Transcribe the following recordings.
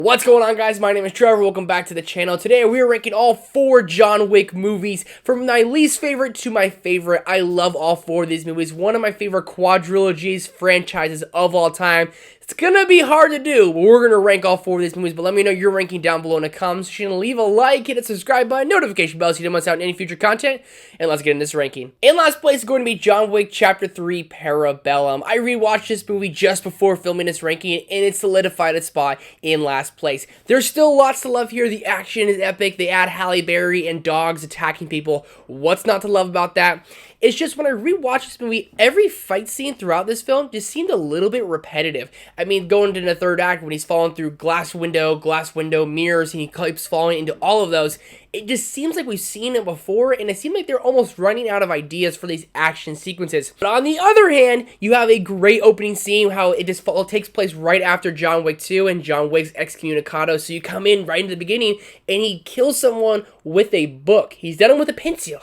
What's going on, guys? My name is Trevor. Welcome back to the channel. Today we are ranking all 4 John Wick movies from my least favorite to my favorite. I love all 4 of these movies. One of my favorite quadrilogies franchises of all time. It's gonna be hard to do, but we're gonna rank all 4 of these movies. But let me know your ranking down below in the comments. You can leave a like, hit a subscribe button, notification bell so you don't miss out on any future content. And let's get in this ranking. In last place is going to be John Wick Chapter 3 Parabellum. I rewatched this movie just before filming this ranking, and it solidified its spot in last place. There's still lots to love here. The action is epic. They add Halle Berry and dogs attacking people. What's not to love about that? It's just when I rewatched this movie, every fight scene throughout this film just seemed a little bit repetitive. I mean, going into the third act when he's falling through glass window, mirrors, and he keeps falling into all of those, it just seems like we've seen it before, and it seems like they're almost running out of ideas for these action sequences. But on the other hand, you have a great opening scene, how it just takes place right after John Wick 2 and John Wick's excommunicado. So you come in right into the beginning, and he kills someone with a book. He's done it with a pencil.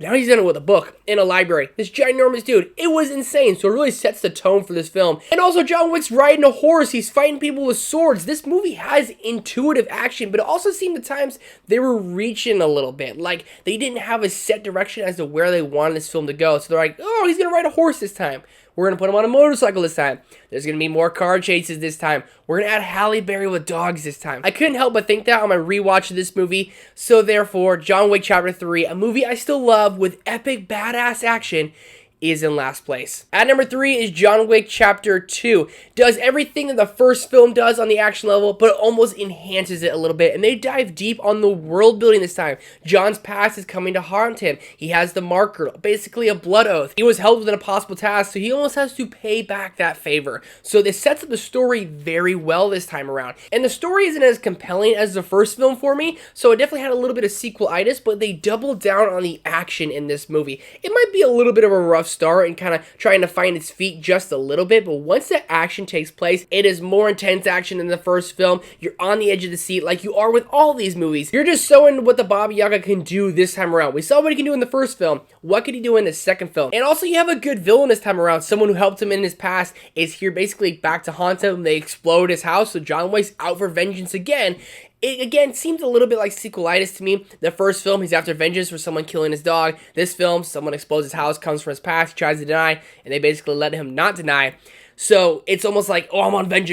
Now he's done it with a book in a library. This ginormous dude. It was insane. So it really sets the tone for this film. And also John Wick's riding a horse. He's fighting people with swords. This movie has intuitive action, but it also seemed at times they were reaching a little bit. Like they didn't have a set direction as to where they wanted this film to go. So they're like, oh, he's going to ride a horse this time. We're going to put him on a motorcycle this time. There's going to be more car chases this time. We're going to add Halle Berry with dogs this time. I couldn't help but think that on my rewatch of this movie. So therefore, John Wick Chapter 3, a movie I still love with epic badass action, is in last place. At number 3 is John Wick Chapter 2. Does everything that the first film does on the action level, but it almost enhances it a little bit. And they dive deep on the world building this time. John's past is coming to haunt him. He has the marker, basically a blood oath. He was held with an impossible task, so he almost has to pay back that favor. So this sets up the story very well this time around. And the story isn't as compelling as the first film for me, so it definitely had a little bit of sequelitis, but they doubled down on the action in this movie. It might be a little bit of a rough start and kind of trying to find its feet just a little bit, but once the action takes place, it is more intense action than the first film. You're on the edge of the seat like you are with all these movies. You're just so into what the Baba Yaga can do this time around. We saw what he can do in the first film. What could he do in the second film? And also you have a good villain this time around. Someone who helped him in his past is here basically back to haunt him. They explode his house, so John Wick's out for vengeance again. It, again, seems a little bit like sequelitis to me. The first film, he's after vengeance for someone killing his dog. This film, someone explodes his house, comes from his past, he tries to deny, and they basically let him not deny. So it's almost like, oh, I'm on revenge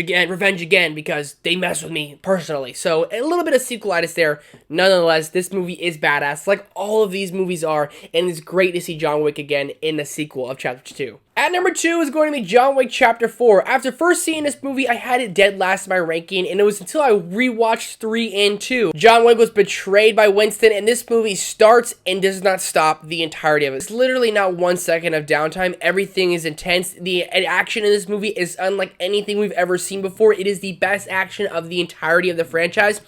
again, because they mess with me personally. So a little bit of sequelitis there. Nonetheless, this movie is badass, like all of these movies are, and it's great to see John Wick again in the sequel of Chapter 2. At number 2 is going to be John Wick Chapter 4. After first seeing this movie, I had it dead last in my ranking, and it was until I rewatched 3 and 2. John Wick was betrayed by Winston, and this movie starts and does not stop the entirety of it. It's literally not 1 second of downtime. Everything is intense. The action in this movie is unlike anything we've ever seen before. It is the best action of the entirety of the franchise.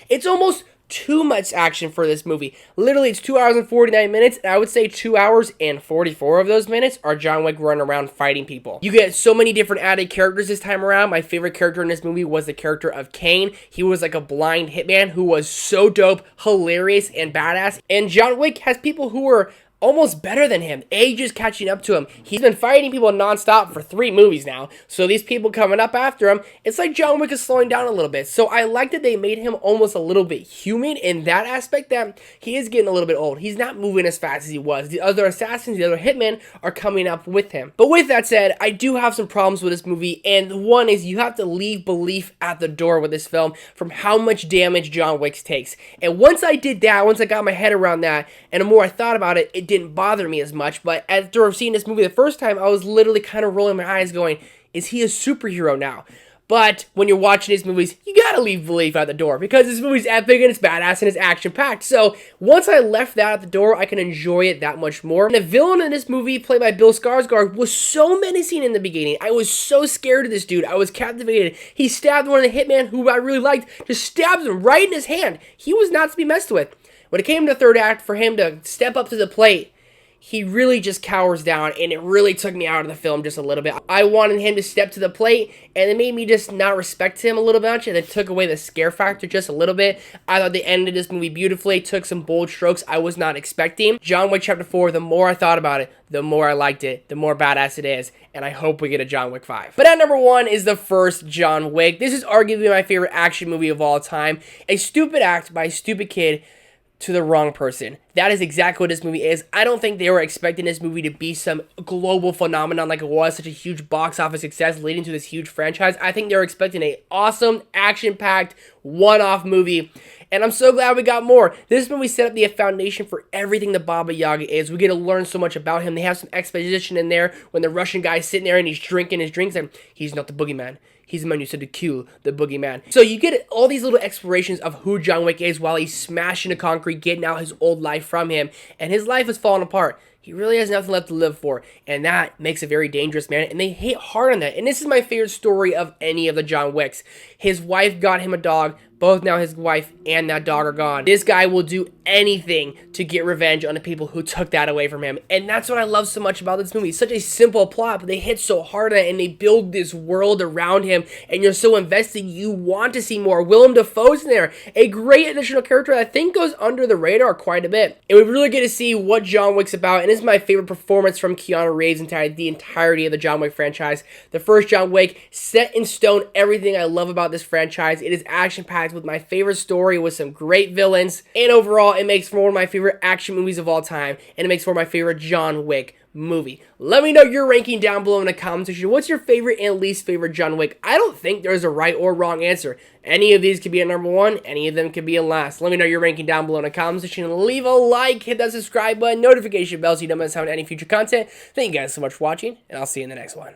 It's almost too much action for this movie. Literally, it's 2 hours and 49 minutes, and I would say 2 hours and 44 of those minutes are John Wick running around fighting people. You get so many different added characters this time around. My favorite character in this movie was the character of Kane. He was like a blind hitman who was so dope, hilarious, and badass. And John Wick has people who are almost better than him. Age is catching up to him. He's been fighting people nonstop for 3 movies now. So these people coming up after him, it's like John Wick is slowing down a little bit. So I like that they made him almost a little bit human in that aspect, that he is getting a little bit old. He's not moving as fast as he was. The other assassins, the other hitmen are coming up with him. But with that said, I do have some problems with this movie. And one is you have to leave belief at the door with this film from how much damage John Wick takes. And once I did that, once I got my head around that, and the more I thought about it, it didn't bother me as much. But after seeing this movie the first time, I was literally kind of rolling my eyes going, is he a superhero now? But when you're watching these movies, you gotta leave belief at the door, because this movie's epic and it's badass and it's action-packed. So once I left that at the door, I can enjoy it that much more. And the villain in this movie, played by Bill Skarsgård, was so menacing in the beginning. I was so scared of this dude. I was captivated. He stabbed one of the hitmen who I really liked, just stabbed him right in his hand. He was not to be messed with. When it came to the third act, for him to step up to the plate, he really just cowers down, and it really took me out of the film just a little bit. I wanted him to step to the plate, and it made me just not respect him a little bit, and it took away the scare factor just a little bit. I thought they ended this movie beautifully, took some bold strokes I was not expecting. John Wick Chapter 4, the more I thought about it, the more I liked it, the more badass it is, and I hope we get a John Wick 5. But at number 1 is the first John Wick. This is arguably my favorite action movie of all time. A stupid act by a stupid kid to the wrong person. That is exactly what this movie is. I don't think they were expecting this movie to be some global phenomenon like it was, such a huge box office success leading to this huge franchise. I think they were expecting an awesome, action-packed, one-off movie, and I'm so glad we got more. This movie set up the foundation for everything the Baba Yaga is. We get to learn so much about him. They have some exposition in there when the Russian guy's sitting there and he's drinking his drinks, and he's not the boogeyman. He's the man you said to kill, the boogeyman. So you get all these little explorations of who John Wick is while he's smashing the concrete, getting out his old life from him, and his life is falling apart. He really has nothing left to live for, and that makes a very dangerous man, and they hit hard on that. And this is my favorite story of any of the John Wicks. His wife got him a dog. Both now his wife and that dog are gone. This guy will do anything to get revenge on the people who took that away from him. And that's what I love so much about this movie. It's such a simple plot, but they hit so hard on it, and they build this world around him, and you're so invested, you want to see more. Willem Dafoe's in there, a great additional character that I think goes under the radar quite a bit. And we really get to see what John Wick's about, and this is my favorite performance from Keanu Reeves inside the entirety of the John Wick franchise. The first John Wick set in stone everything I love about this franchise. It is action-packed with my favorite story with some great villains, and overall it makes for one of my favorite action movies of all time, and it makes for my favorite John Wick movie. Let me know your ranking down below in the comment section. What's your favorite and least favorite John Wick? I don't think there's a right or wrong answer. Any of these could be a number 1, any of them could be a last. Let me know your ranking down below in the comment section. Leave a like, hit that subscribe button, notification bell so you don't miss out on any future content. Thank you guys so much for watching, and I'll see you in the next one.